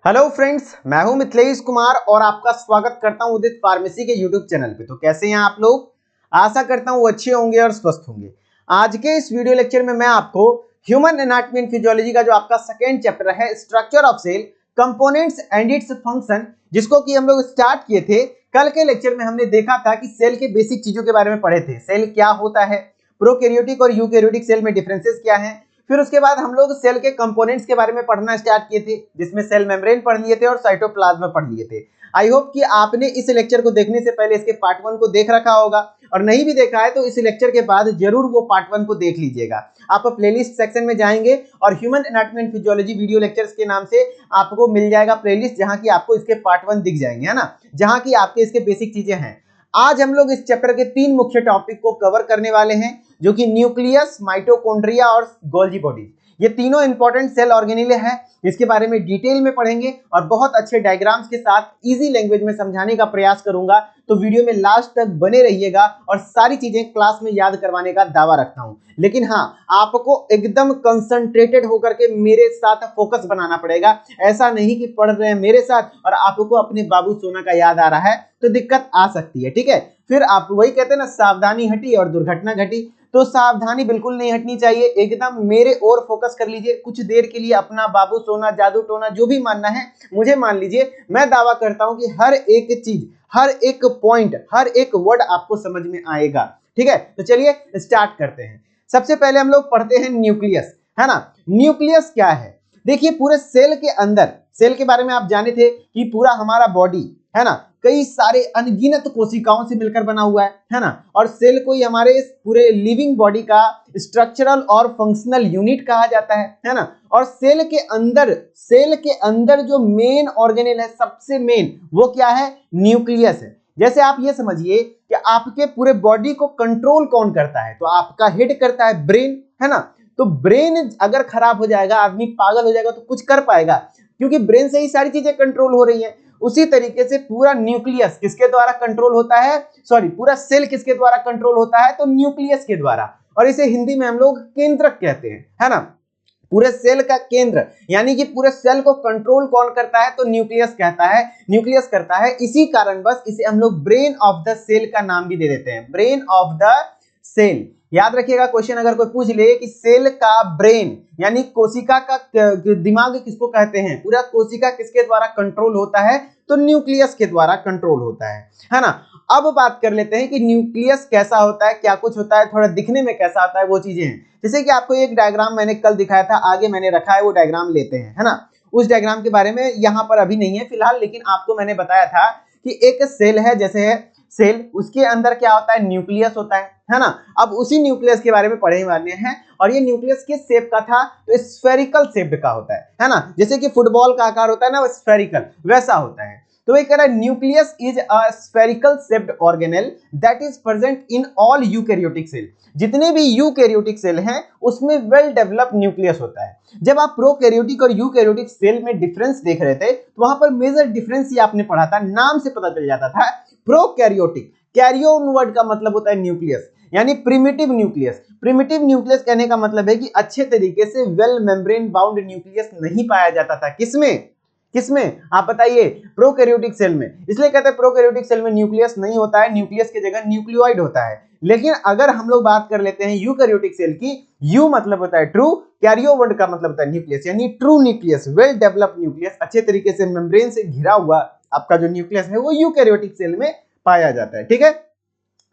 Hello friends, मैं हूं मिथिलेश कुमार और आपका स्वागत करता हूं उदित फार्मेसी के यूट्यूब चैनल पे। तो कैसे हैं आप लोग? आशा करता हूं अच्छे होंगे और स्वस्थ होंगे। आज के इस वीडियो लेक्चर में मैं आपको ह्यूमन एनाटॉमी एंड फिजियोलॉजी का जो आपका सेकेंड चैप्टर है, structure of cell, components and its function, जिसको कि हम लोग स्टार्ट किए थे। कल के लेक्चर में हमने देखा था कि सेल के बेसिक चीजों के बारे में पढ़े थे। सेल क्या होता है, प्रोकैरियोटिक और यूकैरियोटिक सेल में डिफरेंसेस क्या हैं। फिर उसके बाद हम लोग सेल के कंपोनेंट्स के बारे में पढ़ना स्टार्ट किए थे, जिसमें सेल मेम्ब्रेन पढ़ लिए थे और साइटोप्लाज्म पढ़ लिए थे। आई होप कि आपने इस लेक्चर को देखने से पहले इसके पार्ट 1 को देख रखा होगा, और नहीं भी देखा है तो इस लेक्चर के बाद जरूर वो पार्ट 1 को देख लीजिएगा। आप प्लेलिस्ट सेक्शन में जाएंगे और human anatomy and physiology video lectures के नाम से आपको मिल जाएगा प्लेलिस्ट, जहां की आपको इसके पार्ट 1 दिख जाएंगे, है ना, जहां की आपके इसके बेसिक चीजें हैं। आज हम लोग इस चैप्टर के 3 मुख्य टॉपिक को कवर करने वाले हैं, जो कि न्यूक्लियस, माइटोकॉन्ड्रिया और गोल्गी बॉडी। ये तीनों इंपॉर्टेंट सेल ऑर्गेनेल है, इसके बारे में डिटेल में पढ़ेंगे और बहुत अच्छे डायग्राम्स के साथ इजी लैंग्वेज में समझाने का प्रयास करूंगा। तो वीडियो में लास्ट तक बने रहिएगा और सारी चीजें क्लास में याद करवाने का दावा रखता हूं। लेकिन हाँ, आपको एकदम कंसंट्रेटेड होकर के मेरे साथ फोकस बनाना पड़ेगा। ऐसा नहीं कि पढ़ रहे हैं मेरे साथ और आपको अपने बाबू सोना का याद आ रहा है, तो दिक्कत आ सकती है। ठीक है, फिर आप वही कहते हैं ना, सावधानी हटी और दुर्घटना घटी। तो सावधानी बिल्कुल नहीं हटनी चाहिए, एकदम मेरे और फोकस कर लीजिए। कुछ देर के लिए अपना बाबू सोना, जादू टोना जो भी मानना है मुझे मान लीजिए। मैं दावा करता हूं कि हर एक चीज, हर एक पॉइंट, हर एक वर्ड आपको समझ में आएगा। ठीक है, तो चलिए स्टार्ट करते हैं। सबसे पहले हम लोग पढ़ते हैं न्यूक्लियस, है ना। न्यूक्लियस क्या है? देखिए, पूरे सेल के अंदर, सेल के बारे में आप जाने थे कि पूरा हमारा बॉडी, है ना, कई सारे अनगिनत कोशिकाओं से मिलकर बना हुआ है ना। और सेल को ही हमारे इस पूरे लिविंग बॉडी का स्ट्रक्चरल और फंक्शनल यूनिट कहा जाता है ना। और सेल के अंदर जो मेन ऑर्गेनेल है, सबसे मेन, वो क्या है? न्यूक्लियस है। जैसे आप ये समझिए कि आपके पूरे बॉडी को कंट्रोल कौन करता है? तो आपका हेड करता है, ब्रेन, है ना। तो ब्रेन अगर खराब हो जाएगा, आदमी पागल हो जाएगा, तो कुछ कर पाएगा? क्योंकि ब्रेन से ही सारी चीजें कंट्रोल हो रही हैं। उसी तरीके से पूरा न्यूक्लियस किसके द्वारा कंट्रोल होता है? सॉरी, पूरा सेल किसके द्वारा कंट्रोल होता है? तो न्यूक्लियस के द्वारा। और इसे हिंदी में हम लोग केंद्रक कहते हैं, है ना। पूरे सेल का केंद्र, यानी कि पूरे सेल को कंट्रोल कौन करता है? तो न्यूक्लियस करता है। इसी कारण बस इसे हम लोग ब्रेन ऑफ द सेल का नाम भी दे देते हैं, ब्रेन ऑफ द सेल। याद रखिएगा, क्वेश्चन अगर कोई पूछ ले कि सेल का ब्रेन यानी कोशिका का दिमाग किसको कहते हैं, पूरा कोशिका किसके द्वारा कंट्रोल होता है? तो न्यूक्लियस के द्वारा कंट्रोल होता है ना। अब बात कर लेते हैं कि न्यूक्लियस कैसा होता है, क्या कुछ होता है, थोड़ा दिखने में कैसा आता है, वो चीजें हैं। जैसे कि आपको एक डायग्राम मैंने कल दिखाया था, आगे मैंने रखा है, वो डायग्राम लेते हैं, है ना। उस डायग्राम के बारे में यहाँ पर अभी नहीं है फिलहाल, लेकिन आपको मैंने बताया था कि एक सेल है, जैसे है सेल, उसके अंदर क्या होता है? न्यूक्लियस होता है ना। अब उसी न्यूक्लियस के बारे में पढ़े वाले हैं, और ये न्यूक्लियस किस शेप का था? तो स्फेरिकल शेप का होता है ना। जैसे कि फुटबॉल का आकार होता है ना, वो स्फेरिकल वैसा होता है। तो ये कह रहा है nucleus is a spherical shaped organelle that is present in all eukaryotic cell. जितने भी यूकैरियोटिक सेल हैं उसमें वेल डेवलप्ड न्यूक्लियस होता है। जब आप प्रोकैरियोटिक और यूकैरियोटिक सेल में डिफरेंस देख रहे थे, तो वहां पर मेजर डिफरेंस ही आपने पढ़ा था, नाम से पता चल जाता था। प्रोकैरियोटिक, कैरियोन वर्ड का मतलब होता है न्यूक्लियस, यानी प्रिमिटिव न्यूक्लियस। प्रिमिटिव न्यूक्लियस कहने का मतलब है कि अच्छे तरीके से वेल मेम्ब्रेन बाउंड न्यूक्लियस नहीं पाया जाता था। किसमें आप बताइए? प्रोकैरियोटिक सेल में। इसलिए कहते हैं प्रोकैरियोटिक सेल में न्यूक्लियस नहीं होता है, न्यूक्लियस की जगह न्यूक्लियोइड होता है। लेकिन अगर हम लोग बात कर लेते हैं यूकैरियोटिक सेल की, यू मतलब होता है ट्रू, कैरियो वर्ड का मतलब होता है न्यूक्लियस, यानी true nucleus, well developed nucleus, अच्छे तरीके से मेम्ब्रेन से घिरा हुआ आपका जो न्यूक्लियस है वो यूकैरियोटिक सेल में पाया जाता है। ठीक है,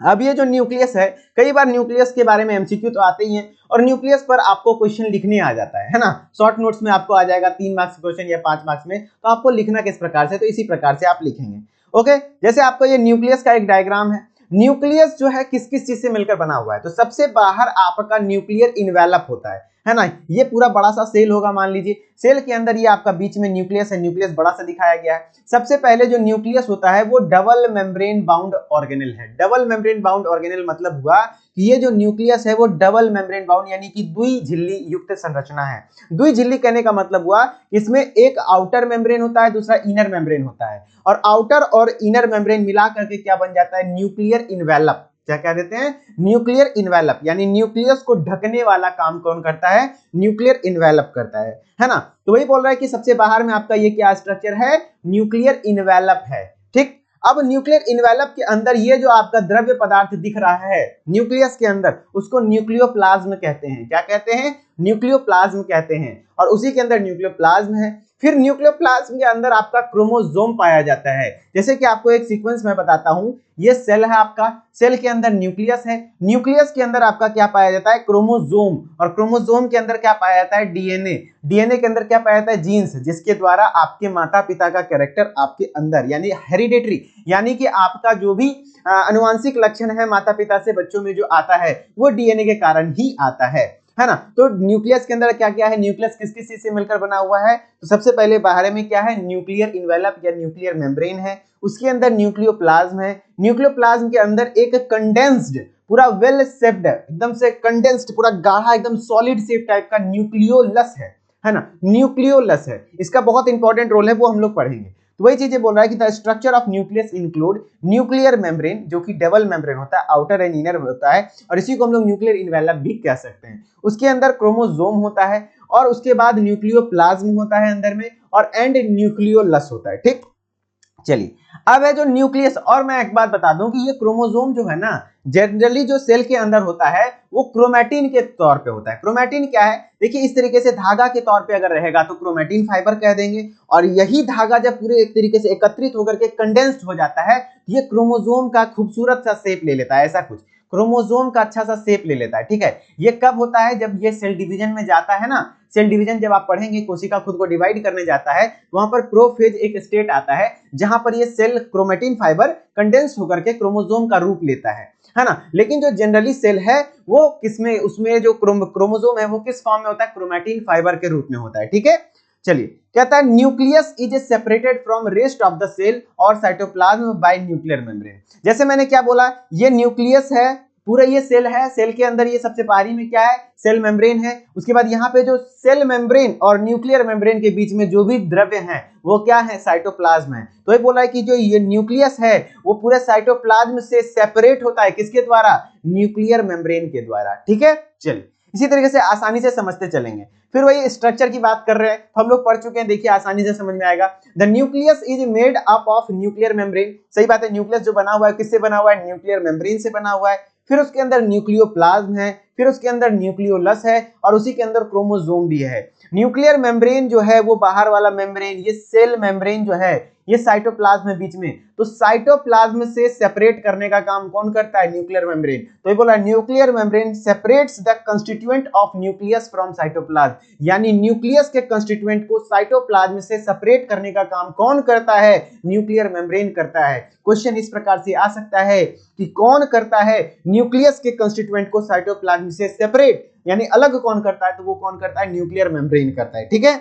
अब ये जो न्यूक्लियस है, कई बार न्यूक्लियस के बारे में एमसीक्यू तो आते ही हैं, और न्यूक्लियस पर आपको क्वेश्चन लिखने आ जाता है ना। शॉर्ट नोट्स में आपको आ जाएगा 3 मार्क्स क्वेश्चन या 5 मार्क्स में, तो आपको लिखना किस प्रकार से? तो इसी प्रकार से आप लिखेंगे। ओके, जैसे आपको ये न्यूक्लियस का एक डायग्राम है। न्यूक्लियस जो है किस किस चीज से मिलकर बना हुआ है? तो सबसे बाहर आपका न्यूक्लियर इन्वेलप होता है ना। ये पूरा बड़ा सा सेल होगा, मान लीजिए सेल के अंदर ये आपका बीच में न्यूक्लियस है, न्यूक्लियस बड़ा सा दिखाया गया है। सबसे पहले जो न्यूक्लियस होता है वो डबल मेम्ब्रेन बाउंड ऑर्गेनेल है। डबल मेम्ब्रेन बाउंड ऑर्गेनेल मतलब हुआ कि ये जो न्यूक्लियस है वो डबल मेम्ब्रेन बाउंड यानी कि द्वि झिल्ली युक्त संरचना है। द्वि झिल्ली कहने का मतलब हुआ इसमें एक आउटर मेम्ब्रेन होता है, दूसरा इनर मेम्ब्रेन होता है, और आउटर और इनर मेम्ब्रेन मिला करके क्या बन जाता है? Nuclear envelope. क्या कह देते हैं, न्यूक्लियर इन्वेलप, यानी न्यूक्लियस को ढकने वाला काम कौन करता है, न्यूक्लियर इन्वेलप करता है ना। तो वही बोल रहा है कि सबसे बाहर में आपका ये क्या स्ट्रक्चर है, न्यूक्लियर इन्वेलप है। ठीक, अब न्यूक्लियर इन्वेलप के अंदर ये जो आपका द्रव्य पदार्थ दिख रहा है न्यूक्लियस के अंदर, उसको न्यूक्लियोप्लाज्म कहते हैं। क्या कहते हैं, न्यूक्लियोप्लाज्म कहते हैं। और उसी के अंदर न्यूक्लियोप्लाज्म है। फिर न्यूक्लियोप्लाज्म के अंदर आपका क्रोमोसोम पाया जाता है। जैसे कि आपको एक सीक्वेंस में बताता हूं, ये सेल है आपका, सेल के अंदर न्यूक्लियस है, न्यूक्लियस के अंदर आपका क्या पाया जाता है, क्रोमोसोम, और क्रोमोसोम के अंदर क्या पाया जाता है, डीएनए, डीएनए के अंदर क्या पाया जाता है, जीन्स, जिसके द्वारा आपके माता पिता का कैरेक्टर आपके अंदर, यानी हेरिडेटरी, यानी कि आपका जो भी आनुवांशिक लक्षण है माता पिता से बच्चों में जो आता है वो डीएनए के कारण ही आता है ना। तो न्यूक्लियस के अंदर क्या क्या है, न्यूक्लियस किस किस चीज से मिलकर बना हुआ है, तो सबसे पहले बाहर में क्या है, न्यूक्लियर इन्वेलप या न्यूक्लियर मेम्ब्रेन है, उसके अंदर न्यूक्लियोप्लाज्म है, न्यूक्लियोप्लाज्म के अंदर एक कंडेंस्ड, पूरा वेल शेप्ड, एकदम से कंडेंस्ड, पूरा गाढ़ा, एकदम सॉलिड शेप टाइप का न्यूक्लियोलस है ना, न्यूक्लियोलस है। इसका बहुत इंपॉर्टेंट रोल है, वो हम लोग पढ़ेंगे। तो वही चीजें बोल रहा है कि the structure of nucleus include nuclear membrane, जो कि डबल मेम्ब्रेन होता है, आउटर एंड इनर होता है, और इसी को हम लोग न्यूक्लियर इन्वेलप भी कह सकते हैं। उसके अंदर क्रोमोसोम होता है, और उसके बाद न्यूक्लियोप्लाज्म होता है अंदर में, और एंड न्यूक्लियोलस होता है। ठीक, चलिए अब है जो न्यूक्लियस। और मैं एक बात बता दूं कि ये क्रोमोसोम जो है ना, जनरली जो सेल के अंदर होता है वो क्रोमैटिन के तौर पे होता है। क्रोमैटिन क्या है, देखिए इस तरीके से धागा के तौर पे अगर रहेगा तो क्रोमैटिन फाइबर कह देंगे, और यही धागा जब पूरे एक तरीके से एकत्रित होकर के कंडेंस्ड हो जाता है, ये क्रोमोसोम का खूबसूरत सा शेप ले लेता है, ऐसा कुछ क्रोमोसोम का अच्छा सा शेप ले लेता है। ठीक है, ये कब होता है, जब ये सेल डिवीजन में जाता है ना, सेल डिवीजन जब आप पढ़ेंगे, कोशिका खुद को डिवाइड करने जाता है, वहां पर प्रोफेज एक स्टेट आता है जहां पर ये सेल क्रोमैटिन फाइबर कंडेंस होकर के क्रोमोसोम का रूप लेता है ना। लेकिन जो जनरली सेल है वो किसमें, उसमें जो क्रोमोसोम है वो किस फॉर्म में होता है, क्रोमैटिन फाइबर के रूप में होता है। ठीक है, चलिए कहता है nucleus is separated from rest of the cell और साइटोप्लाज्म बाय न्यूक्लियर मेम्ब्रेन। जैसे मैंने क्या बोला, ये न्यूक्लियस है, पूरा ये सेल है, सेल के अंदर ये सबसे बाहरी में क्या है, सेल मेम्ब्रेन है। उसके बाद यहाँ पे जो सेल मेम्ब्रेन और न्यूक्लियर मेम्ब्रेन के बीच में जो भी द्रव्य है वो क्या है, साइटोप्लाज्म है। तो ये बोला है कि जो ये न्यूक्लियस है वो पूरे साइटोप्लाज्म से सेपरेट होता है, किसके द्वारा, न्यूक्लियर मेम्ब्रेन के द्वारा। ठीक है, चलिए इसी तरीके से आसानी से समझते चलेंगे। फिर वही स्ट्रक्चर की बात कर रहे हैं, हम लोग पढ़ चुके हैं, देखिए आसानी से समझ में आएगा। The nucleus is made up of nuclear membrane. सही बात है, न्यूक्लियस जो बना हुआ है किससे बना हुआ है, न्यूक्लियर मेम्ब्रेन से बना हुआ है। फिर उसके अंदर न्यूक्लियोप्लाज्म है, फिर उसके अंदर न्यूक्लियोलस है, और उसी के अंदर क्रोमोसोम भी है। न्यूक्लियर मेम्ब्रेन जो है वो बाहर वाला मेम्ब्रेन, ये सेल मेम्ब्रेन जो है ये साइटोप्लाज्म है बीच में, तो साइटोप्लाज्म से सेपरेट करने का काम कौन करता है, न्यूक्लियर मेम्ब्रेन। तो ये बोला nuclear membrane separates the constituent of nucleus from cytoplasm, यानी न्यूक्लियस के कंस्टिट्यूएंट को साइटोप्लाज्म से सेपरेट करने का काम कौन करता है, न्यूक्लियर मेम्ब्रेन करता है। क्वेश्चन इस प्रकार से आ सकता है कि कौन करता है न्यूक्लियस के कंस्टिट्यूएंट को साइटोप्लाज्म से सेपरेट, यानी अलग कौन करता है, तो वो कौन करता है, न्यूक्लियर मेम्ब्रेन करता है। ठीक है,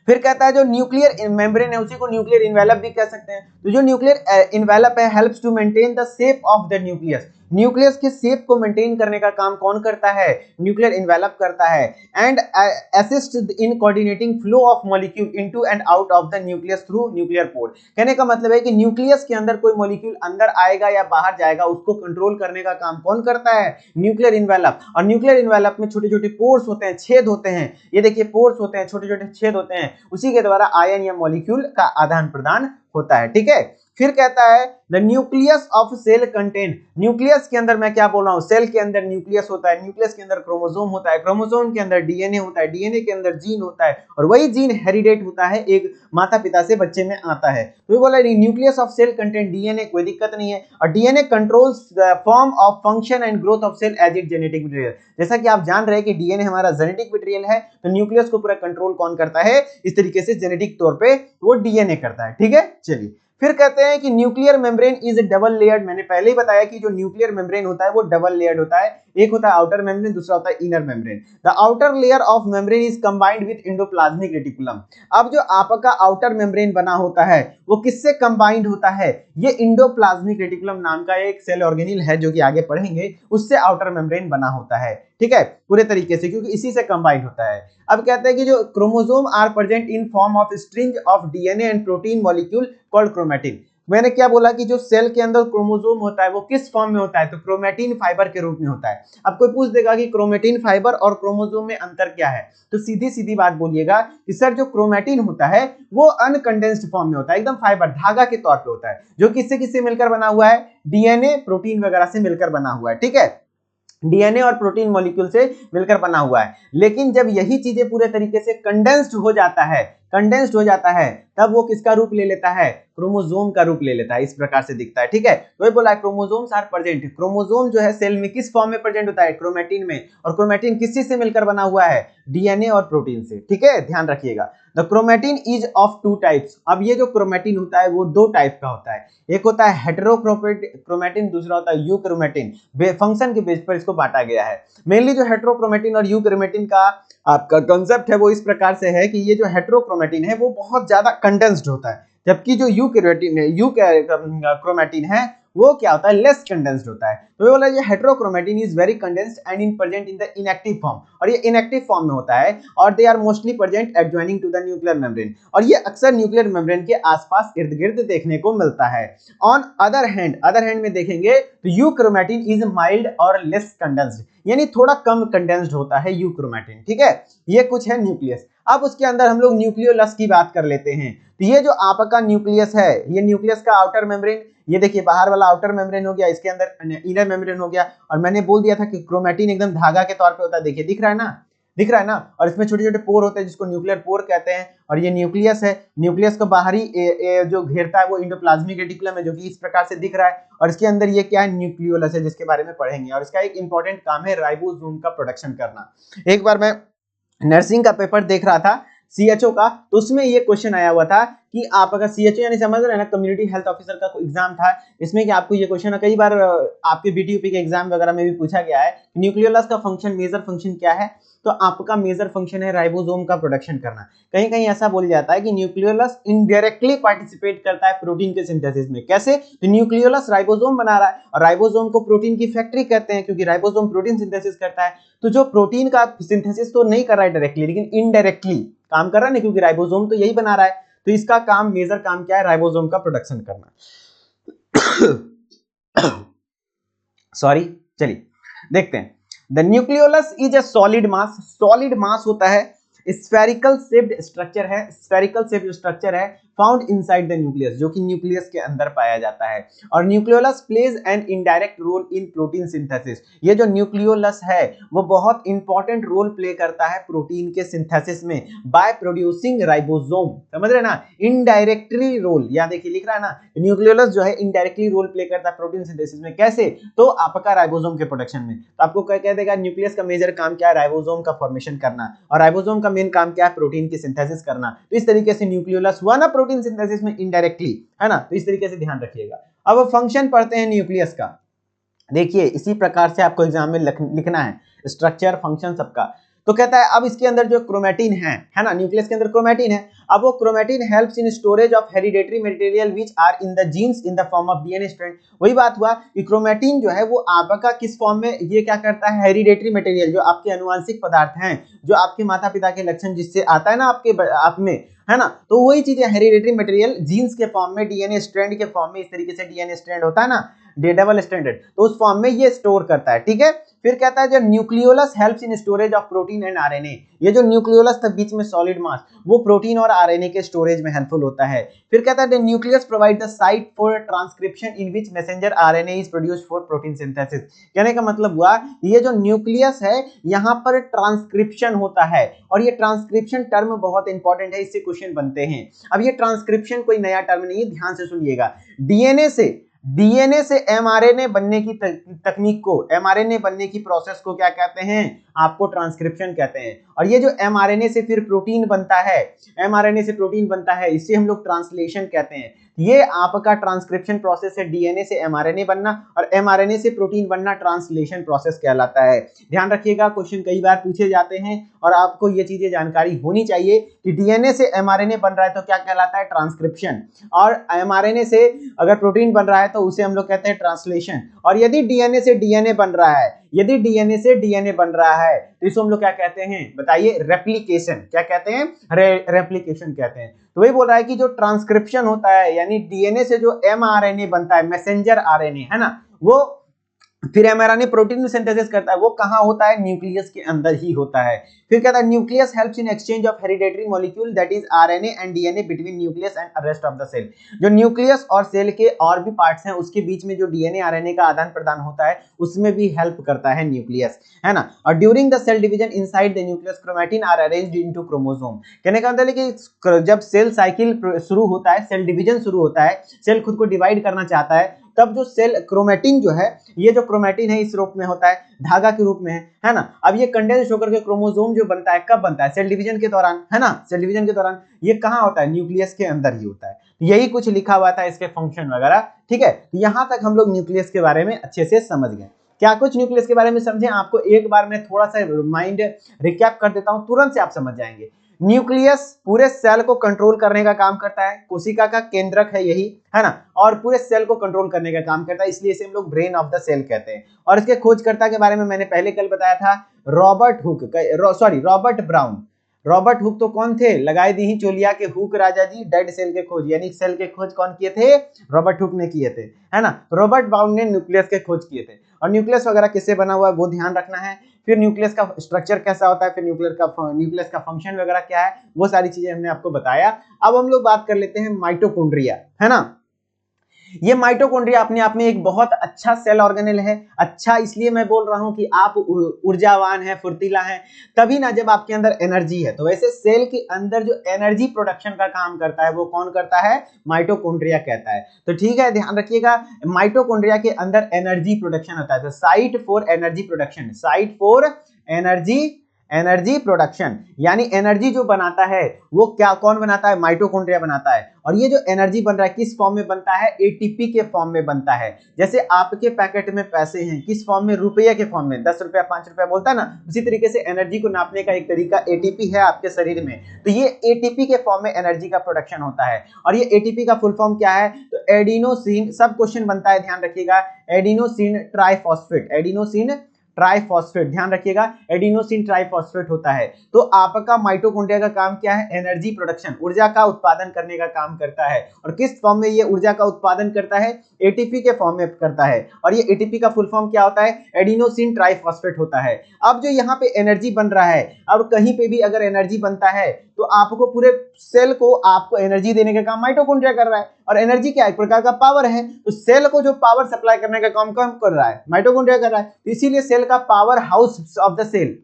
फिर कहता है जो न्यूक्लियर मेम्ब्रेन है उसी को न्यूक्लियर इन्वेलप भी कह सकते हैं। तो जो न्यूक्लियर इन्वेलप है helps to maintain the shape of the nucleus, nucleus के शेप को मेंटेन करने का काम कौन करता है, न्यूक्लियर इन्वेलप करता है। And assist in coordinating flow of molecule into and out of the nucleus through nuclear pore. कहने का मतलब है कि न्यूक्लियस के अंदर कोई मॉलिक्यूल अंदर आएगा या बाहर जाएगा, उसको कंट्रोल करने का काम कौन करता है, न्यूक्लियर इन्वेलप। और न्यूक्लियर इन्वेलप में छोटे छोटे पोर्स होते हैं, छेद होते हैं, ये देखिए पोर्स होते हैं, छोटे छोटे छेद होते हैं, उसी के द्वारा आयन या मॉलिक्यूल का आदान प्रदान होता है। ठीक है, फिर कहता है the nucleus of cell contain, nucleus के अंदर मैं क्या बोल रहा हूं, सेल के अंदर न्यूक्लियस होता है, न्यूक्लियस के अंदर क्रोमोसोम होता है, क्रोमोसोम के अंदर डीएनए होता है, डीएनए के अंदर जीन होता है, और वही जीन हेरिडेट होता है, एक माता पिता से बच्चे में आता है। तो ये बोला nucleus of cell contain DNA, कोई दिक्कत नहीं है, और DNA controls the form of function and growth of cell as it genetic material. जैसा कि आप जान रहे हैं कि डीएनए हमारा जेनेटिक मटेरियल है, तो न्यूक्लियस को पूरा कंट्रोल कौन करता है, इस तरीके से जेनेटिक तौर पे वो डीएनए करता है। ठीक है, चलिए फिर कहते हैं कि nuclear membrane is double layered. मैंने पहले ही बताया कि जो न्यूक्लियर मेम्ब्रेन होता है वो डबल लेयर्ड होता है, एक होता है आउटर मेम्ब्रेन, दूसरा होता है inner membrane. The outer layer of membrane is combined with endoplasmic reticulum. अब जो आपका आउटर मेम्ब्रेन बना होता है वो किससे कंबाइंड होता है, ये एंडोप्लाज्मिक रेटिकुलम नाम का एक सेल ऑर्गेनिल है जो कि आगे पढ़ेंगे, उससे आउटर मेम्ब्रेन बना होता है। ठीक है, पूरे तरीके से, क्योंकि इसी से कंबाइंड होता है। अब कहते हैं कि जो chromosome are present in form of string of DNA and protein molecule called chromatin. मैंने क्या बोला कि जो सेल के अंदर क्रोमोसोम होता है वो किस फॉर्म में होता है, तो क्रोमेटिन फाइबर के रूप में होता है। अब कोई पूछ देगा कि क्रोमेटिन फाइबर और क्रोमोसोम में अंतर क्या है, तो सीधी सीधी बात बोलिएगा कि सर जो क्रोमेटिन होता है वो अनकंडेंस्ड फॉर्म में होता है, एकदम फाइबर धागा के तौर पे होता है, जो किससे किससे मिलकर बना हुआ है, डीएनए प्रोटीन वगैरह से मिलकर बना हुआ है, ठीक है, डीएनए और प्रोटीन मॉलिक्यूल से मिलकर बना हुआ है। लेकिन जब यही चीजें पूरे तरीके से कंडेंस्ड हो जाता है, कंडेंस्ड हो जाता है, तब वो किसका रूप ले लेता है, क्रोमोसोम का रूप ले लेता है, इस प्रकार से दिखता है, ठीक है। तो ये बोला क्रोमोसोम्स आर प्रेजेंट, क्रोमोसोम जो है सेल में किस फॉर्म में प्रेजेंट होता है, क्रोमेटिन में, और क्रोमेटिन किस चीज से मिलकर बना हुआ है, डीएनए और प्रोटीन से, ठीक है, ध्यान रखिएगा। The chromatin is of two types. अब ये जो क्रोमेटिन होता है वो दो टाइप का होता है, एक होता है हेटेरोक्रोमेटिन, दूसरा होता है यूक्रोमेटिन। फंक्शन के बेस पर इसको बांटा गया है। मेनली जो हेटेरोक्रोमेटिन और यूक्रोमेटिन का आपका कंसेप्ट है वो इस प्रकार से है कि ये जो हेटेरोक्रोमेटिन है वो बहुत ज्यादा कंडेंस्ड होता है, जबकि जो यूक्रोमेटिन है वो क्या होता है, लेस कंडेंस्ड होता है। तो ये बोला ये heterochromatin is very condensed and in present in the inactive form, और ये इनएक्टिव फॉर्म में होता है, और they are mostly present adjoining to the nuclear membrane, और ये अक्सर न्यूक्लियर मेम्ब्रेन के आसपास इर्द गिर्द देखने को मिलता है। ऑन अदर हैंड में देखेंगे तो यूक्रोमेटिन इज माइल्ड और लेस कंडेंस्ड, यानी थोड़ा कम कंडेंस्ड होता है यूक्रोमेटिन, ठीक है। ये कुछ है न्यूक्लियस। अब उसके अंदर हम लोग न्यूक्लियोलस की बात कर लेते हैं। तो ये जो आपका न्यूक्लियस है, ये न्यूक्लियस का आउटर मेम्ब्रेन, ये देखिए बाहर वाला आउटर मेम्ब्रेन हो गया, इसके अंदर इनर मेम्ब्रेन हो गया, और मैंने बोल दिया था कि क्रोमेटिन एकदम धागा के तौर पे होता है, देखिए दिख रहा है ना, दिख रहा है ना, और इसमें छोटे छोटे पोर होते हैं जिसको न्यूक्लियर पोर कहते हैं, और ये न्यूक्लियस है। न्यूक्लियस का बाहरी जो घेरता है वो इंडोप्लाज्मिक रेटिकुलम है, जो कि इस प्रकार से दिख रहा है, और इसके अंदर ये क्या है, न्यूक्लियोलस है, जिसके बारे में पढ़ेंगे, और इसका एक इंपॉर्टेंट काम है राइबोसोम का प्रोडक्शन करना। एक बार मैं नर्सिंग का पेपर देख रहा था सीएचओ का, तो उसमें ये क्वेश्चन आया हुआ था कि आप अगर सीएचओ यानी समझ रहे हैं ना, कम्युनिटी हेल्थ ऑफिसर का एग्जाम था, इसमें कि आपको ये क्वेश्चन कई बार आपके बीटीयूपी के एग्जाम वगैरह में भी पूछा गया है, न्यूक्लियोलस का फंक्शन, मेजर फंक्शन क्या है, तो आपका मेजर फंक्शन है राइबोसोम का प्रोडक्शन करना। कहीं कहीं ऐसा बोल जाता है कि न्यूक्लियोलस इनडायरेक्टली पार्टिसिपेट करता है प्रोटीन के सिंथेसिस में। कैसे, तो न्यूक्लियोलस राइबोसोम बना रहा है, और राइबोसोम को प्रोटीन की फैक्ट्री कहते हैं, क्योंकि राइबोसोम प्रोटीन सिंथेसिस करता है। तो जो प्रोटीन का सिंथेसिस तो नहीं कर रहा है डायरेक्टली, लेकिन इनडायरेक्टली काम कर रहा है ना, क्योंकि राइबोसोम तो यही बना रहा है, तो इसका काम, मेजर काम क्या है, राइबोसोम का प्रोडक्शन करना। सॉरी, चलिए देखते हैं। The nucleolus is a solid mass होता है, स्फेरिकल शेप्ड स्ट्रक्चर है, स्फेरिकल शेप्ड स्ट्रक्चर है, फाउंड इनसाइड द न्यूक्लियस, जो कि न्यूक्लियस के अंदर पाया जाता है। और nucleolus plays an indirect role in protein synthesis. ये जो न्यूक्लियोलस है वो बहुत इंपॉर्टेंट रोल प्ले करता है प्रोटीन के सिंथेसिस में, बाय प्रोड्यूसिंग राइबोसोम, समझ रहे ना, इनडायरेक्टली रोल, या देखिए लिख रहा है ना, न्यूक्लियोलस जो है इनडायरेक्टली रोल प्ले करता है प्रोटीन सिंथेसिस में। कैसे, तो आपका राइबोसोम के प्रोडक्शन में। तो आपको क्या कह देगा, न्यूक्लियस का मेजर काम क्या है, राइबोसोम का फॉर्मेशन करना, और राइबोसोम का मेन काम क्या है, प्रोटीन की सिंथेसिस करना। तो इस तरीके से न्यूक्लियोलस हुआ ना प्रोटीन सिंथेसिस में इनडायरेक्टली, है ना, तो इस तरीके से ध्यान रखिएगा। अब फंक्शन पढ़ते हैं न्यूक्लियस का। देखिए इसी प्रकार से आपको एग्जाम में लिखना है, स्ट्रक्चर, फंक्शन सबका। तो कहता है अब इसके अंदर जो क्रोमेटिन है ना, न्यूक्लियस के अंदर क्रोमेटिन है। अब वो chromatin helps in storage of hereditary material which are in the genes in the form of DNA strand. वही बात हुआ कि क्रोमेटिन जो है वो आपका किस फॉर्म में, ये क्या करता है, हेरिडेटरी मटेरियल, जो आपके अनुवांशिक पदार्थ हैं, जो आपके माता पिता के लक्षण जिससे आता है ना आपके आप में, है ना, तो वही चीजें हेरिडेटरी मटेरियल जीन्स के फॉर्म में, डीएनए स्ट्रैंड के फॉर्म में, इस तरीके से डीएनए स्ट्रैंड होता है ना, डबल स्ट्रैंडेड, तो उस फॉर्म में ये स्टोर करता है, ठीक है। फिर कहता है जो nucleolus helps in storage of protein and RNA. ये जो न्यूक्लियोलस था बीच में सॉलिड मास, वो प्रोटीन और आरएनए के स्टोरेज में हेल्पफुल होता है। फिर कहता है the nucleus provide the site for transcription in which messenger RNA is produced for protein synthesis. कहने का मतलब हुआ ये जो न्यूक्लियस है यहाँ पर ट्रांसक्रिप्शन होता है, और ये ट्रांसक्रिप्शन टर्म बहुत इंपॉर्टेंट है, इससे क्वेश्चन बनते हैं। अब ये ट्रांसक्रिप्शन कोई नया टर्म नहीं है, ध्यान से सुनिएगा। डीएनए से एमआरएनए बनने की तकनीक को, एमआरएनए बनने की प्रोसेस को क्या कहते हैं, आपको ट्रांसक्रिप्शन कहते हैं। और ये जो एमआरएनए से फिर प्रोटीन बनता है, एमआरएनए से प्रोटीन बनता है, इसे हम लोग ट्रांसलेशन कहते हैं। ये आपका ट्रांसक्रिप्शन प्रोसेस है, डीएनए से एमआरएनए बनना और एमआरएनए से प्रोटीन बनना ट्रांसलेशन प्रोसेस कहलाता है। ध्यान रखिएगा, क्वेश्चन कई बार पूछे जाते हैं और आपको ये चीजें जानकारी होनी चाहिए कि डीएनए से एमआरएनए बन रहा है तो क्या कहलाता है, ट्रांसक्रिप्शन, और एमआरएनए से अगर प्रोटीन बन रहा है तो उसे हम लोग कहते हैं ट्रांसलेशन। और यदि डीएनए से डीएनए बन रहा है यदि डीएनए से डीएनए बन रहा है तो इसको हम लोग क्या कहते हैं बताइए, रेप्लिकेशन। क्या कहते हैं? रेप्लिकेशन कहते हैं। तो वही बोल रहा है कि जो ट्रांसक्रिप्शन होता है यानी डीएनए से जो एमआरएनए बनता है, मैसेंजर आरएनए है ना, वो फिर एमआरएनए प्रोटीन में सिंथेसिस करता है, वो कहां होता है? न्यूक्लियस के अंदर ही होता है। फिर कहता है nucleus helps in exchange of hereditary molecule that is RNA and DNA between nucleus and rest of the cell. जो न्यूक्लियस और सेल के और भी पार्ट्स हैं उसके बीच में जो डीएनए आरएनए का आदान प्रदान होता है उसमें भी हेल्प करता है न्यूक्लियस, है ना। और during the cell division inside the nucleus chromatin are arranged into chromosome. कहने का मतलब है कि जब सेल साइकिल शुरू होता है, सेल डिवीजन शुरू होता है, सेल खुद को डिवाइड करना चाहता है, तब जो सेल क्रोमैटिन जो है, ये जो क्रोमैटिन है इस रूप में होता है, धागा के रूप में है ना। अब ये कंडेंस होकर के क्रोमोसोम जो बनता है, कब बनता है? सेल डिवीजन के दौरान, है ना। सेल डिवीजन के दौरान ये कहां होता है? न्यूक्लियस के अंदर ही होता है। यही कुछ लिखा हुआ था इसके फंक्शन वगैरह, ठीक है। यहां तक हम लोग न्यूक्लियस के बारे में अच्छे से समझ गए। क्या कुछ न्यूक्लियस के बारे में समझे? आपको एक बार मैं थोड़ा सा माइंड रिकैप कर देता हूं, तुरंत से आप समझ जाएंगे। न्यूक्लियस पूरे सेल को कंट्रोल करने का काम करता है, कोशिका का केंद्रक है यही, है ना, और पूरे सेल को कंट्रोल करने का काम करता है, इसलिए इसे हम लोग ब्रेन ऑफ द सेल कहते हैं। और इसके खोजकर्ता के बारे में मैंने पहले कल बताया था, रॉबर्ट ब्राउन। रॉबर्ट हुक तो कौन थे? लगाई दी ही चोलिया के हुक राजा जी, डेड सेल के खोज, यानी सेल के खोज कौन किए थे? रॉबर्ट हुक ने किए थे, है ना। रॉबर्ट ब्राउन ने न्यूक्लियस के खोज किए थे। और न्यूक्लियस वगैरह किससे बना हुआ है वो ध्यान रखना है। फिर न्यूक्लियस का स्ट्रक्चर कैसा होता है, फिर न्यूक्लियस का फंक्शन वगैरह क्या है, वो सारी चीजें हमने आपको बताया। अब हम लोग बात कर लेते हैं माइटोकॉन्ड्रिया, है ना। ये माइटोकॉन्ड्रिया अपने आप में एक बहुत अच्छा सेल ऑर्गेनेल है। अच्छा इसलिए मैं बोल रहा हूं कि आप ऊर्जावान है, फुर्तीला है, तभी ना जब आपके अंदर एनर्जी है। तो वैसे सेल के अंदर जो एनर्जी प्रोडक्शन का काम करता है वो कौन करता है? माइटोकॉन्ड्रिया कहता है। तो ठीक है, ध्यान रखिएगा, माइटोकॉन्ड्रिया के अंदर एनर्जी प्रोडक्शन होता है। तो site for energy production, site for energy production, यानी एनर्जी जो बनाता है वो क्या, कौन बनाता है? माइटोकॉन्ड्रिया बनाता है। और ये जो एनर्जी बन रहा है किस फॉर्म में बनता है? एटीपी के फॉर्म में बनता है। जैसे आपके पैकेट में पैसे हैं, किस फॉर्म में? रुपये के फॉर्म में, 10 रुपया 5 रुपया बोलता है ना, उसी तरीके से एनर्जी को नापने का एक तरीका एटीपी है आपके शरीर में। तो ये एटीपी के फॉर्म में एनर्जी का प्रोडक्शन होता है। और ये एटीपी का फुल फॉर्म क्या है? तो एडिनोसिन, सब क्वेश्चन बनता है, ध्यान रखिएगा, एडिनोसिन ट्राइफॉस्फेट, एडिनोसिन ट्राइफॉस्फेट, ध्यान रखिएगा, एडिनोसिन ट्राइफॉस्फेट होता है। तो आपका माइटोकॉन्ड्रिया का काम क्या है? एनर्जी प्रोडक्शन, ऊर्जा का उत्पादन करने का काम करता है। और किस फॉर्म में ये ऊर्जा का उत्पादन करता है? एटीपी के फॉर्म में करता है। और ये एटीपी का फुल फॉर्म क्या होता है? एडिनोसिन ट्राइफॉस्फेट होता है। अब जो यहाँ पे एनर्जी बन रहा है, अब कहीं पे भी अगर एनर्जी बनता है तो आपको पूरे सेल को आपको एनर्जी देने का काम माइटोकॉन्ड्रिया कर रहा है। और एनर्जी क्या है? एक प्रकार का पावर है। तो सेल को जो पावर सप्लाई करने का काम कौन कर रहा है? माइटोकॉन्ड्रिया कर रहा है। तो इसीलिए सेल का power house of the cell,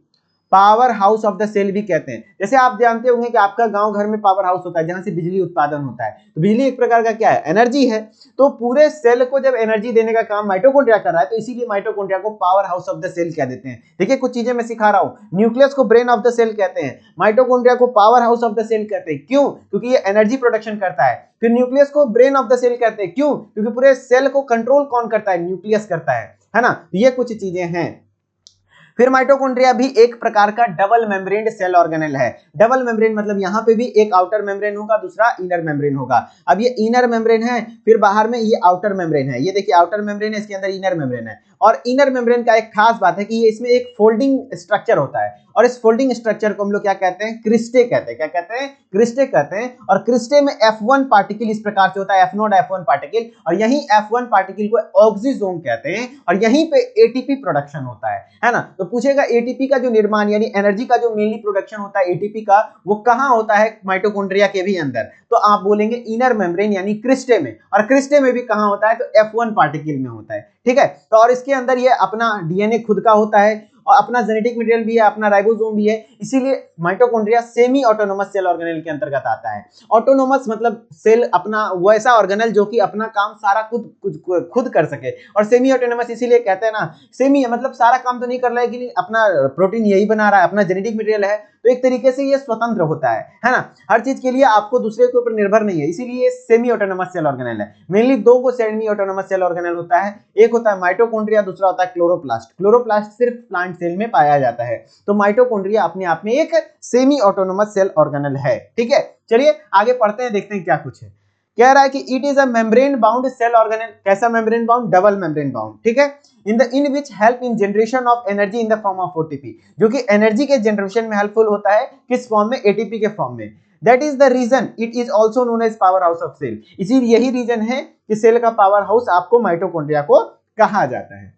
power house of the cell भी कहते हैं। जैसे आप जानते होंगे कि आपका गांव घर में पावर हाउस होता है जहां से बिजली उत्पादन होता है। तो बिजली एक प्रकार का क्या है? एनर्जी है। तो पूरे सेल को जब एनर्जी देने का काम माइटोकॉन्ड्रिया कर रहा है तो इसीलिए माइटोकॉन्ड्रिया को power house of the cell कह देते हैं। देखिए कुछ चीजें मैं सिखा रहा हूं। न्यूक्लियस को ब्रेन ऑफ द सेल कहते हैं, माइटोकॉन्ड्रिया को power house of the cell कहते हैं। क्यों? क्योंकि ये एनर्जी प्रोडक्शन करता है। फिर न्यूक्लियस को ब्रेन ऑफ द सेल कहते हैं, क्यों? क्योंकि पूरे सेल को कंट्रोल कौन करता है? न्यूक्लियस करता है ना। ये कुछ चीजें हैं। फिर माइटोकॉन्ड्रिया भी एक प्रकार का डबल मेम्ब्रेन सेल ऑर्गेनेल है। डबल मेम्ब्रेन मतलब यहाँ पे भी एक आउटर मेम्ब्रेन होगा, दूसरा इनर मेम्ब्रेन होगा। अब ये इनर मेम्ब्रेन है, फिर बाहर में ये आउटर मेम्ब्रेन है। ये देखिए आउटर मेम्ब्रेन है, इसके अंदर इनर मेम्ब्रेन है। और इनर मेम्ब्रेन का एक खास बात है कि ये इसमें एक फोल्डिंग स्ट्रक्चर होता है। और इस फोल्डिंग स्ट्रक्चर को हम लोग क्या कहते हैं? क्रिस्टे कहते हैं। क्या कहते हैं? क्रिस्टे कहते हैं। और क्रिस्टे में F1 पार्टिकल इस प्रकार से होता है, F0 F1 पार्टिकल, और यही F1 पार्टिकल को ऑक्सीजोम कहते हैं। और यहीं पे एटीपी प्रोडक्शन होता है ना। तो पूछेगा एटीपी का जो निर्माण यानी एनर्जी का जो मेनली प्रोडक्शन होता है एटीपी का, वो कहां होता है? माइटोकॉन्ड्रिया के भी अंदर। तो आप बोलेंगे इनर मेम्ब्रेन यानी क्रिस्टे में। और क्रिस्टे में भी कहां होता है? तो F1 पार्टिकल में होता है, ठीक है। तो और इसके अंदर ये अपना डीएनए खुद का होता है और अपना जेनेटिक मटेरियल भी है, अपना राइबोसोम भी है। इसीलिए mitochondria semi autonomous cell organelle के अंतर्गत आता है। ऑटोनोमस मतलब सेल अपना वैसा ऑर्गेनेल जो कि अपना काम सारा खुद कर सके। और सेमी ऑटोनोमस इसीलिए कहते हैं ना, सेमी मतलब सारा काम तो नहीं कर रहा है कि अपना प्रोटीन यही बना रहा है, अपना जेनेटिक मटेरियल है, तो एक तरीके से ये स्वतंत्र होता है ना। हर चीज के लिए आपको दूसरे के ऊपर निर्भर नहीं है, इसीलिए सेमी ऑटोनोमस सेल ऑर्गेनेल है। मेनली दो को सेमी ऑटोनोमस सेल ऑर्गेनेल होता है, एक होता है माइटोकॉन्ड्रिया, दूसरा होता है क्लोरोप्लास्ट। क्लोरोप्लास्ट सिर्फ प्लांट सेल में पाया जाता है। तो माइटोकॉन्ड्रिया अपने आप में एक सेमी ऑटोनोमस सेल ऑर्गेनेल है, ठीक है। चलिए आगे पढ़ते हैं, देखते हैं क्या कुछ है। कह रहा है कि it is a membrane bound cell organelle. कैसा membrane bound? Double membrane bound, ठीक है। In which help in generation of energy in the form of OTP, जो कि एनर्जी के जनरेशन में हेल्पफुल होता है। किस फॉर्म में? एटीपी के फॉर्म में। That is the reason it is also known as power house of cell. इसी यही रीजन है कि सेल का पावर हाउस आपको माइटोकॉन्ड्रिया को कहा जाता है।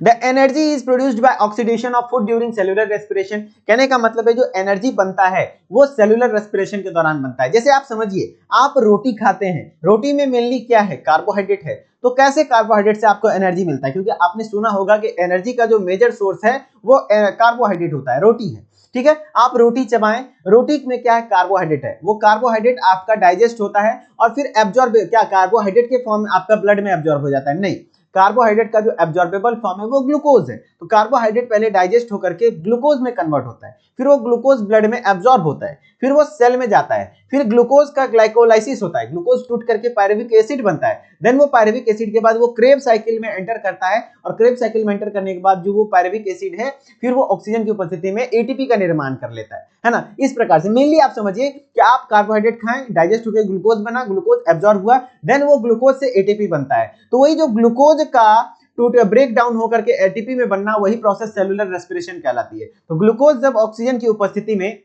The energy is produced by oxidation of food during cellular respiration। कहने का मतलब है जो एनर्जी बनता है वो सेलुलर रेस्पिरेशन के दौरान बनता है। जैसे आप समझिए, आप रोटी खाते हैं, रोटी में मेनली क्या है? कार्बोहाइड्रेट है। तो कैसे कार्बोहाइड्रेट से आपको एनर्जी मिलता है? क्योंकि आपने सुना होगा कि एनर्जी का जो मेजर सोर्स है वो कार्बोहाइड्रेट होता है, रोटी है, ठीक है। आप रोटी चबाएं, रोटी में क्या है? कार्बोहाइड्रेट है। वो कार्बोहाइड्रेट आपका डाइजेस्ट होता है और फिर एब्जॉर्ब, क्या कार्बोहाइड्रेट के फॉर्म में आपका ब्लड में एब्जॉर्ब हो जाता है? नहीं, कार्बोहाइड्रेट का जो एब्जॉर्बेबल फॉर्म है वो ग्लूकोज है। तो कार्बोहाइड्रेट पहले डाइजेस्ट होकर के ग्लूकोज में कन्वर्ट होता है, फिर वो ग्लूकोज ब्लड में एब्जॉर्ब होता है, फिर वो सेल में जाता है, फिर ग्लूकोज का ग्लाइकोलाइसिस होता है, ग्लूकोज टूट करके पायरुविक एसिड बनता है। देन वो पायरुविक एसिड के बाद वो क्रेब्स साइकिल में एंटर करता है और क्रेब्स साइकिल में एंटर करने के बाद जो वो पायरुविक एसिड है फिर वो ऑक्सीजन की उपस्थिति में एटीपी का निर्माण कर लेता है ना। इस प्रकार से मेनली आप समझिए कि आप कार्बोहाइड्रेट खाएं, डाइजेस्ट होकर ग्लूकोज बना, ग्लूकोज एब्जॉर्ब हुआ, देन वो ग्लूकोज से एटीपी बनता है। तो वही जो ग्लूकोज का ब्रेक डाउन होकर के एटीपी में बनना, वही प्रोसेस सेलुलर रेस्पिरेशन कहलाती है। तो ग्लूकोज जब ऑक्सीजन की उपस्थिति में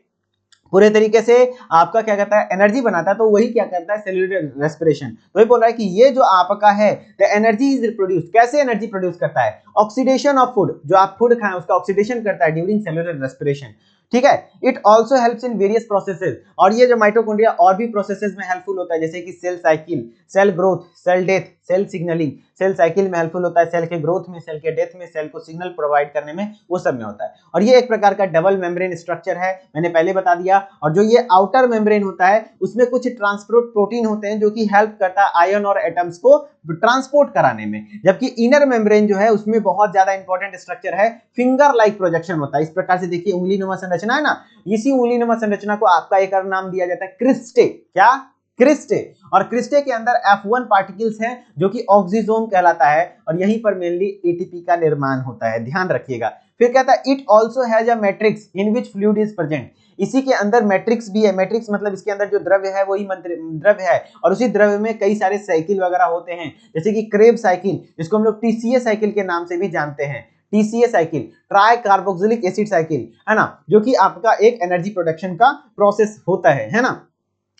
पूरे तरीके से आपका क्या कहता है? एनर्जी बनाता है, तो वही क्या करता है? Cellular respiration. तो ये बोल रहा है कि ये जो आपका है द एनर्जी इज प्रोड्यूस। कैसे एनर्जी प्रोड्यूस करता है? ऑक्सीडेशन ऑफ फूड, जो आप फूड खाएं उसका ऑक्सीडेशन करता है ड्यूरिंग सेल्यूलर रेस्पिरेशन, ठीक है। It also helps in various processes, और ये जो माइटोकॉन्ड्रिया और भी प्रोसेसेस में हेल्पफुल होता है, जैसे कि cell cycle, cell growth, cell death, cell signalling. Cell cycle में हेल्पफुल होता है, सेल के ग्रोथ में, सेल के डेथ में, सेल को सिग्नल प्रोवाइड करने में, वो सब में होता है। और ये एक प्रकार का डबल मेम्ब्रेन स्ट्रक्चर है, मैंने पहले बता दिया। और जो ये आउटर मेम्ब्रेन होता है उसमें कुछ ट्रांसपोर्ट प्रोटीन होते हैं जो कि हेल्प करता है आयन और एटम्स को ट्रांसपोर्ट कराने में, जबकि इनर मेम्ब्रेन जो है उसमें बहुत ज्यादा इंपॉर्टेंट स्ट्रक्चर है, फिंगर लाइक प्रोजेक्शन होता है। इस प्रकार से देखिए उंगली नुमा संरचना है ना, इसी उंगली नुमा संरचना को आपका एक और नाम दिया जाता है क्रिस्टे। क्या? क्रिस्टे। और क्रिस्टे के अंदर F1 पार्टिकल्स हैं जो कि ऑक्सीजोम कहलाता है, और यहीं पर मेनली एटीपी का निर्माण होता है, ध्यान रखिएगा। फिर कहता है it also has a matrix in which fluid is present. इसी के अंदर मैट्रिक्स भी है। मैट्रिक्स मतलब इसके अंदर जो द्रव्य है वही द्रव्य है, और उसी द्रव्य में कई सारे साइकिल वगैरह होते हैं, जैसे कि क्रेब साइकिल, जिसको हम लोग टीसीए साइकिल के नाम से भी जानते हैं। TCA cycle, try carboxylic acid cycle, है ना, जो कि आपका एक एनर्जी प्रोडक्शन का प्रोसेस होता है ना,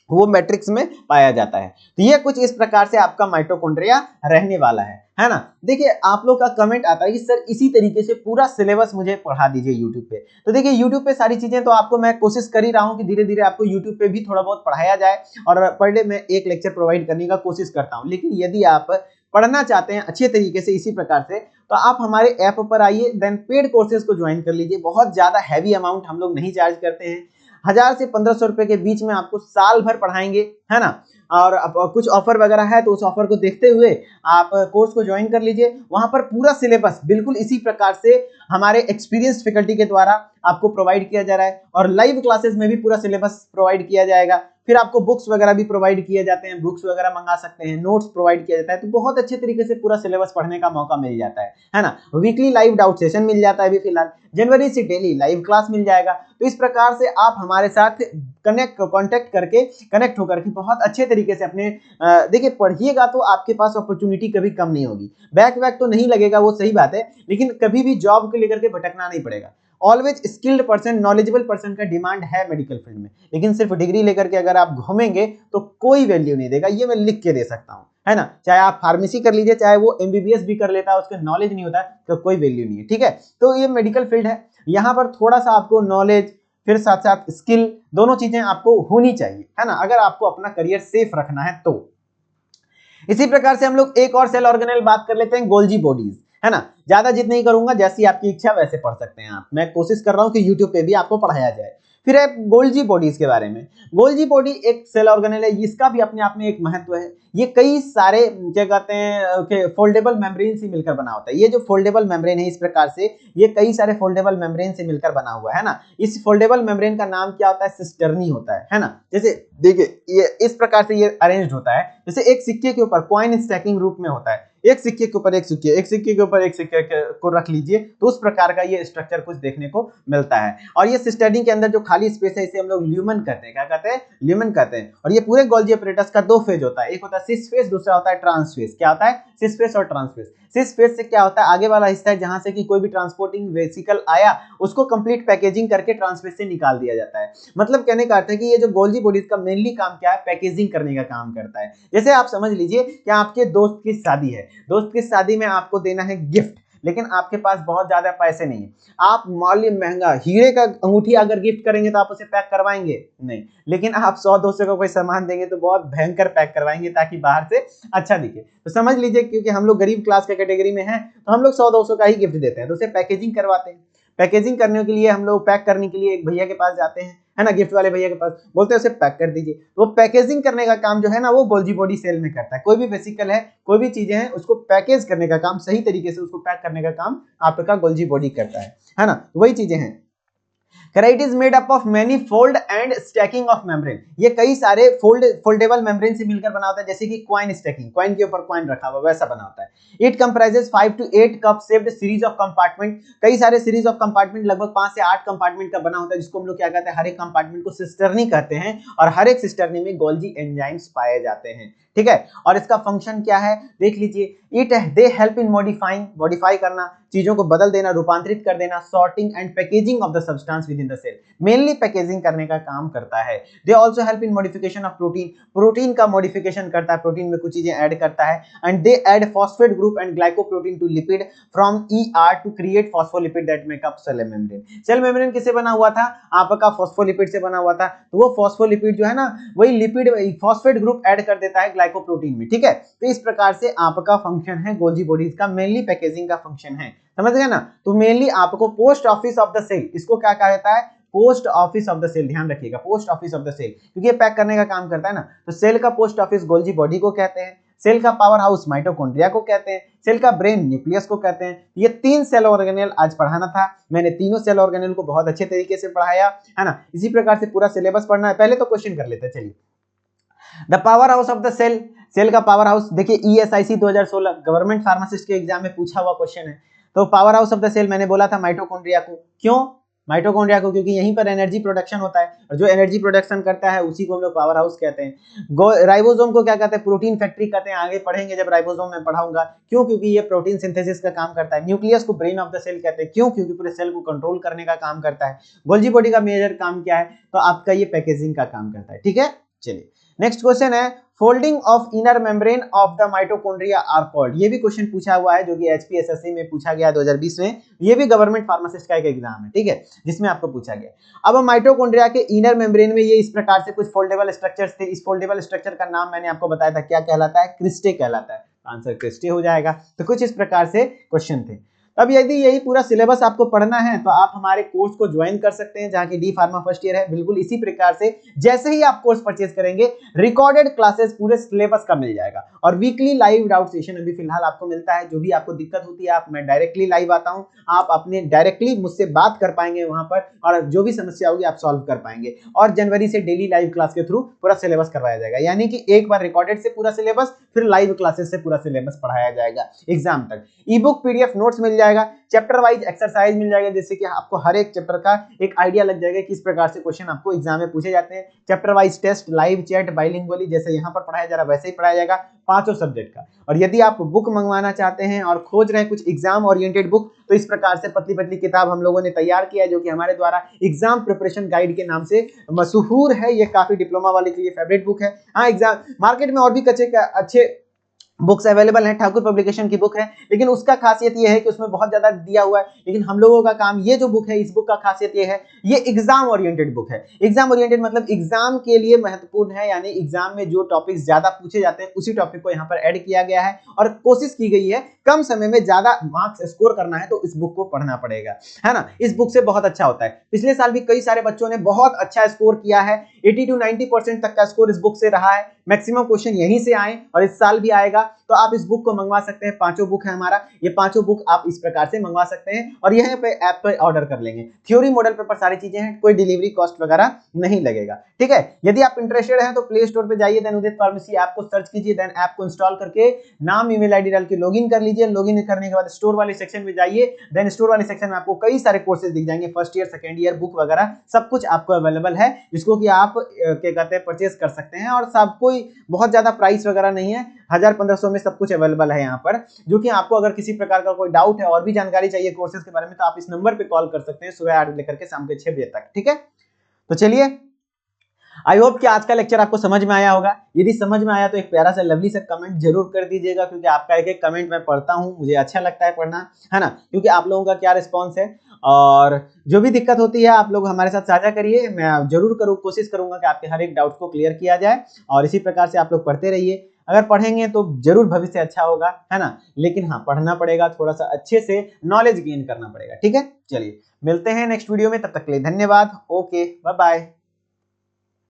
वो मैट्रिक्स में पाया जाता है। तो ये कुछ इस प्रकार से आपका माइटोकॉन्ड्रिया रहने वाला है ना। देखिए आप लोग का कमेंट आता है कि सर इसी तरीके से पूरा सिलेबस मुझे पढ़ा दीजिए यूट्यूब पे। तो देखिए यूट्यूब पे सारी चीजें तो आपको मैं कोशिश कर ही रहा हूँ कि धीरे धीरे आपको यूट्यूब पे भी थोड़ा बहुत पढ़ाया जाए, और पर डे मैं एक लेक्चर प्रोवाइड करने का कोशिश करता हूँ। लेकिन यदि आप पढ़ना चाहते हैं अच्छे तरीके से इसी प्रकार से, तो आप हमारे ऐप पर आइए, देन पेड कोर्सेज को ज्वाइन कर लीजिए। बहुत ज्यादा हैवी अमाउंट हम लोग नहीं चार्ज करते हैं, 1000 से 1500 रुपए के बीच में आपको साल भर पढ़ाएंगे, है ना। और कुछ ऑफर वगैरह है तो उस ऑफर को देखते हुए आप कोर्स को ज्वाइन कर लीजिए। वहां पर पूरा सिलेबस बिल्कुल इसी प्रकार से हमारे एक्सपीरियंस फैकल्टी के द्वारा आपको प्रोवाइड किया जा रहा है, और लाइव क्लासेस में भी पूरा सिलेबस प्रोवाइड किया जाएगा। फिर आपको बुक्स वगैरह भी प्रोवाइड किए जाते हैं, बुक्स वगैरह मंगा सकते हैं, नोट्स प्रोवाइड किया जाता है। तो बहुत अच्छे तरीके से पूरा सिलेबस पढ़ने का मौका मिल जाता है ना। वीकली लाइव डाउट सेशन मिल जाता है अभी फिलहाल, जनवरी से डेली लाइव क्लास मिल जाएगा। तो इस प्रकार से आप हमारे साथ कनेक्ट होकर के बहुत अच्छे तरीके से अपने देखिए पढ़िएगा तो आपके पास अपॉर्चुनिटी कभी कम नहीं होगी। बैक तो नहीं लगेगा, वो सही बात है, लेकिन कभी भी जॉब को लेकर के भटकना नहीं पड़ेगा। Always skilled person, knowledgeable person का डिमांड है मेडिकल फील्ड में, लेकिन सिर्फ डिग्री लेकर के अगर आप घूमेंगे तो कोई वैल्यू नहीं देगा, ये मैं लिख के दे सकता हूं, है ना। चाहे आप फार्मेसी कर लीजिए, चाहे वो एमबीबीएस भी कर लेता है, उसका नॉलेज नहीं होता तो कोई वैल्यू नहीं है, ठीक है। तो ये मेडिकल फील्ड है, यहाँ पर थोड़ा सा आपको नॉलेज फिर साथ साथ स्किल दोनों चीजें आपको होनी चाहिए, है ना, अगर आपको अपना करियर सेफ रखना है तो। इसी प्रकार से हम लोग एक और सेल ऑर्गेनेल बात कर लेते हैं, गोल्जी बॉडीज, है ना। ज्यादा जिद नहीं करूंगा, जैसी आपकी इच्छा वैसे पढ़ सकते हैं आप, मैं कोशिश कर रहा हूं कि यूट्यूब पे भी आपको पढ़ाया जाए। फिर है गोल्जी बॉडीज के बारे में। गोल्जी बॉडी एक सेल ऑर्गेनेल है, इसका भी अपने आप में एक महत्व है। ये कई सारे क्या कहते हैं फोल्डेबल मेम्ब्रेन से मिलकर बना होता है। ये जो फोल्डेबल मेम्ब्रेन है इस प्रकार से ये कई सारे फोल्डेबल मेम्ब्रेन से मिलकर बना हुआ है ना। इस फोल्डेबल मेम्ब्रेन का नाम क्या होता है? सिस्टर्नी होता है ना। जैसे देखिए ये इस प्रकार से ये अरेंज्ड होता है, जैसे एक सिक्के के ऊपर कॉइन स्टैकिंग रूप में होता है। एक सिक्के के ऊपर एक सिक्के, एक सिक्के के ऊपर एक सिक्के को रख लीजिए, तो उस प्रकार का ये स्ट्रक्चर कुछ देखने को मिलता है। और ये सिस्टेडिन के अंदर जो खाली स्पेस है इसे हम लोग ल्यूमेन कहते हैं। क्या कहते हैं? ल्यूमेन कहते हैं। और ये पूरे गोल्जी एपरेटस का दो फेज होता है, एक होता है सिस फेज, दूसरा होता है ट्रांस फेज। क्या होता है? सिस फेज और ट्रांस फेज। सिस फेज से क्या होता है? आगे वाला हिस्सा है जहां से कि कोई भी ट्रांसपोर्टिंग वेसिकल आया उसको कंप्लीट पैकेजिंग करके ट्रांस फेज से निकाल दिया जाता है। मतलब कहने का अर्थ है कि ये जो गोल्जी बॉडीज का मेनली काम क्या है? पैकेजिंग करने का काम करता है। जैसे आप समझ लीजिए कि आपके दोस्त की शादी है, दोस्त की शादी में आपको देना है गिफ्ट, लेकिन आपके पास बहुत ज्यादा पैसे नहीं है। आप मान महंगा हीरे का अंगूठी अगर गिफ्ट करेंगे तो आप उसे पैक करवाएंगे? नहीं। लेकिन आप 100-200 का कोई सामान देंगे तो बहुत भयंकर पैक करवाएंगे ताकि बाहर से अच्छा दिखे। तो समझ लीजिए क्योंकि हम लोग गरीब क्लास के कैटेगरी में हैं तो हम लोग 100-200 का ही गिफ्ट देते हैं, तो उसे पैकेजिंग करवाते हैं। पैकेजिंग करने के लिए हम लोग पैक करने के लिए एक भैया के पास जाते हैं, है ना, गिफ्ट वाले भैया के पास, बोलते हैं उसे पैक कर दीजिए। तो वो पैकेजिंग करने का काम जो है ना वो गोल्जी बॉडी सेल में करता है। कोई भी वेसिकल है, कोई भी चीजें हैं, उसको पैकेज करने का काम, सही तरीके से उसको पैक करने का काम आपका गोल्जी बॉडी करता है ना। तो वही चीजें हैं। Ferrite is made up of many fold and stacking of membrane। ये कई सारे फोल्डेबल मेम्ब्रेन से मिलकर बना होता है, जैसे कि कॉइन स्टैकिंग, कॉइन के ऊपर कॉइन रखा हुआ वैसा बना होता है। It comprises 5 to 8 cup shaped series of compartment। कई सारे सीरीज ऑफ कंपार्टमेंट, लगभग 5 से 8 कंपार्टमेंट का बना होता है, जिसको हम लोग क्या कहते हैं? हर एक कंपार्टमेंट को सिस्टर्नी कहते हैं और हर एक सिस्टर्नी में गोल्जी एंजाइम्स पाए जाते हैं। ठीक है। और इसका फंक्शन क्या है देख लीजिए। It they help in modifying, modify करना, चीजों को बदल देना, रूपांतरित कर देना, sorting and packaging of the substance within the cell. Mainly packaging करने का काम करता है। They also help in modification of protein, protein का मॉडिफिकेशन करता है, प्रोटीन में कुछ चीजें ऐड करता है। And they add phosphate group and glycoprotein to lipid from ER to create phospholipid that make up cell membrane. Cell membrane किससे बना हुआ था? आपका फॉस्फोलिपिड से बना हुआ था। तो वो फॉस्फोलिपिड जो है ना वही लिपिड फॉस्फेट ग्रुप ऐड कर देता है ग्लाइकोप्रोटीन में। ठीक है। तो इस प्रकार से आपका फंक्शन है गोल्जी बॉडीज का, मेनली पैकेजिंग का फंक्शन है। समझ गए ना। तो मेनली आपको post office of the cell, इसको क्या कहा जाता है? Post office of the cell. ध्यान रखिएगा, post office of the cell, क्योंकि ये पैक करने का काम करता है ना। तो सेल का पोस्ट ऑफिस गोल्जी बॉडी को कहते हैं, सेल का पावर हाउस माइटोकॉन्ड्रिया को कहते हैं, सेल का ब्रेन न्यूक्लियस को कहते हैं। ये 3 सेल ऑर्गेनेल आज पढ़ाना था, मैंने तीनों सेल ऑर्गेनेल को बहुत अच्छे तरीके से पढ़ाया, है ना। इसी प्रकार से पूरा सिलेबस पढ़ना है। पहले तो क्वेश्चन कर लेते हैं, चलिए। The power house of the cell, cell का पावर हाउस देखिए, ESIC 2016 गवर्नमेंट फार्मासिस्ट के एग्जाम में पूछा हुआ क्वेश्चन है। तो power house of the cell मैंने बोला था माइटोकॉन्ड्रिया को। क्यों माइटोकॉन्ड्रिया को? क्योंकि यहीं पर एनर्जी प्रोडक्शन होता है और जो एनर्जी प्रोडक्शन करता है उसी को हम लोग पावर हाउस कहते हैं। राइबोसोम को क्या कहते हैं? प्रोटीन फैक्ट्री कहते हैं। आगे पढ़ेंगे जब राइबोसोम में पढ़ाऊंगा। क्यों? क्योंकि ये प्रोटीन सिंथेसिस का काम करता है। न्यूक्लियस को ब्रेन ऑफ द सेल कहते हैं। क्यों? क्योंकि पूरे सेल को कंट्रोल करने का काम करता है। गोल्जी बॉडी का मेजर काम क्या है? तो आपका ये पैकेजिंग का काम करता है। ठीक है। चलिए नेक्स्ट क्वेश्चन है, folding of inner membrane of the mitochondria are called. ये भी क्वेश्चन पूछा हुआ है जो कि HPSSC में पूछा गया 2020 में। ये भी गवर्नमेंट फार्मासिस्ट का एक एग्जाम है, ठीक है, जिसमें आपको पूछा गया। अब माइटोकॉन्ड्रिया के इनर मेम्ब्रेन में ये इस प्रकार से कुछ फोल्डेबल स्ट्रक्चर्स थे। इस फोल्डेबल स्ट्रक्चर का नाम मैंने आपको बताया था, क्या कहलाता है? क्रिस्टे कहलाता है। आंसर क्रिस्टे हो जाएगा। तो कुछ इस प्रकार से क्वेश्चन थे। अब यदि यही पूरा सिलेबस आपको पढ़ना है तो आप हमारे कोर्स को ज्वाइन कर सकते हैं, जहां की डी फार्मा फर्स्ट ईयर है। बिल्कुल इसी प्रकार से जैसे ही आप कोर्स परचेज करेंगे रिकॉर्डेड क्लासेस पूरे सिलेबस का मिल जाएगा और वीकली लाइव डाउट सेशन अभी फिलहाल आपको मिलता है। जो भी आपको दिक्कत होती है, आप मैं डायरेक्टली लाइव आता हूं, आप अपने डायरेक्टली मुझसे बात कर पाएंगे वहां पर और जो भी समस्या होगी आप सॉल्व कर पाएंगे। और जनवरी से डेली लाइव क्लास के थ्रू पूरा सिलेबस करवाया जाएगा, यानी कि एक बार रिकॉर्डेड से पूरा सिलेबस, फिर लाइव क्लासेस से पूरा सिलेबस पढ़ाया जाएगा एग्जाम तक। ई बुक PDF नोट्स मिल जाएगा, चैप्टर वाइज एक्सरसाइज मिल जाएगा, जिससे कि आपको हर एक चैप्टर का एक आइडिया लग जाएगा किस प्रकार से क्वेश्चन आपको एग्जाम में पूछे जाते हैं। Chapter wise test, live chat, bilingually जैसे यहाँ पर पढ़ाया जा रहा है वैसे ही पढ़ाया जाएगा पांचों सब्जेक्ट का। और यदि आप बुक मंगवाना चाहते हैं और खोज रहे हैं कुछ एग्जाम ओरिएंटेड बुक, तो इस प्रकार से पतली पतली किताब हम लोगों ने तैयार किया है, जो कि हमारे द्वारा एग्जाम प्रिपरेशन गाइड के नाम से मशहूर है। ये काफी डिप्लोमा वाले के लिए फेवरेट बुक है। हाँ, एग्जाम मार्केट में और भी अच्छे बुक्स अवेलेबल हैं, ठाकुर पब्लिकेशन की बुक है, लेकिन उसका खासियत ये है कि उसमें बहुत ज्यादा दिया हुआ है। लेकिन हम लोगों का काम, ये जो बुक है, इस बुक का खासियत ये है, ये एग्जाम ओरिएंटेड बुक है। एग्जाम ओरिएंटेड मतलब एग्जाम के लिए महत्वपूर्ण है, यानी एग्जाम में जो टॉपिक्स ज्यादा पूछे जाते हैं उसी टॉपिक को यहाँ पर ऐड किया गया है और कोशिश की गई है कम समय में ज्यादा मार्क्स स्कोर करना है तो इस बुक को पढ़ना पड़ेगा, है ना। इस बुक से बहुत अच्छा होता है। पिछले साल भी कई सारे बच्चों ने बहुत अच्छा स्कोर किया है, 80 to 90% तक का स्कोर इस बुक से रहा है। मैक्सिमम क्वेश्चन यहीं से आए और इस साल भी आएगा। तो आप इस बुक को मंगवा सकते हैं। 5 बुक है हमारा, ये 5 बुक आप इस प्रकार से मंगवा सकते हैं और यहीं पे ऐप पे ऑर्डर कर लेंगे। थ्योरी मॉडल पेपर सारी चीजें हैं, कोई डिलीवरी कॉस्ट वगैरह नहीं लगेगा। ठीक है, यदि आप इंटरेस्टेड हैं तो प्ले स्टोर पे जाइए, देन उदित फार्मेसी ऐप को सर्च कीजिए, देन ऐप को इंस्टॉल करके नाम ईमेल आईडी डाल के लॉगिन कर लीजिए। लॉगिन करने के बाद स्टोर वाले सेक्शन में जाइए, देन स्टोर वाले सेक्शन में आपको कई सारे कोर्सेज दिख जाएंगे, first year second year book वगैरह सब कुछ आपको अवेलेबल है, जिसको कि आप क्या कहते हैं परचेज कर सकते हैं। और सब कोई बहुत ज्यादा प्राइस वगैरह नहीं है, 1000-1500 में सब कुछ अवेलेबल है यहाँ पर। जो कि आपको अगर किसी प्रकार का कोई डाउट है और भी जानकारी चाहिए कोर्सेज के बारे में तो आप इस नंबर पे कॉल कर सकते हैं सुबह 8 लेकर के शाम के 6 बजे तक। ठीक है, तो चलिए, आई होप कि आज का लेक्चर आपको समझ में आया होगा। यदि समझ में आया तो एक प्यारा सा लवली सा कमेंट जरूर कर दीजिएगा, क्योंकि आपका एक एक कमेंट मैं पढ़ता हूं, मुझे अच्छा लगता है पढ़ना, है ना, क्योंकि आप लोगों का क्या रिस्पांस है। और जो भी दिक्कत होती है आप लोग हमारे साथ साझा करिए, मैं जरूर कोशिश करूंगा कि आपके हर एक डाउट को क्लियर किया जाए। और इसी प्रकार से आप लोग पढ़ते रहिए, अगर पढ़ेंगे तो जरूर भविष्य अच्छा होगा, है ना। लेकिन हाँ, पढ़ना पड़ेगा, थोड़ा सा अच्छे से नॉलेज गेन करना पड़ेगा। ठीक है, चलिए मिलते हैं नेक्स्ट वीडियो में, तब तक के लिए धन्यवाद। Okay, bye bye.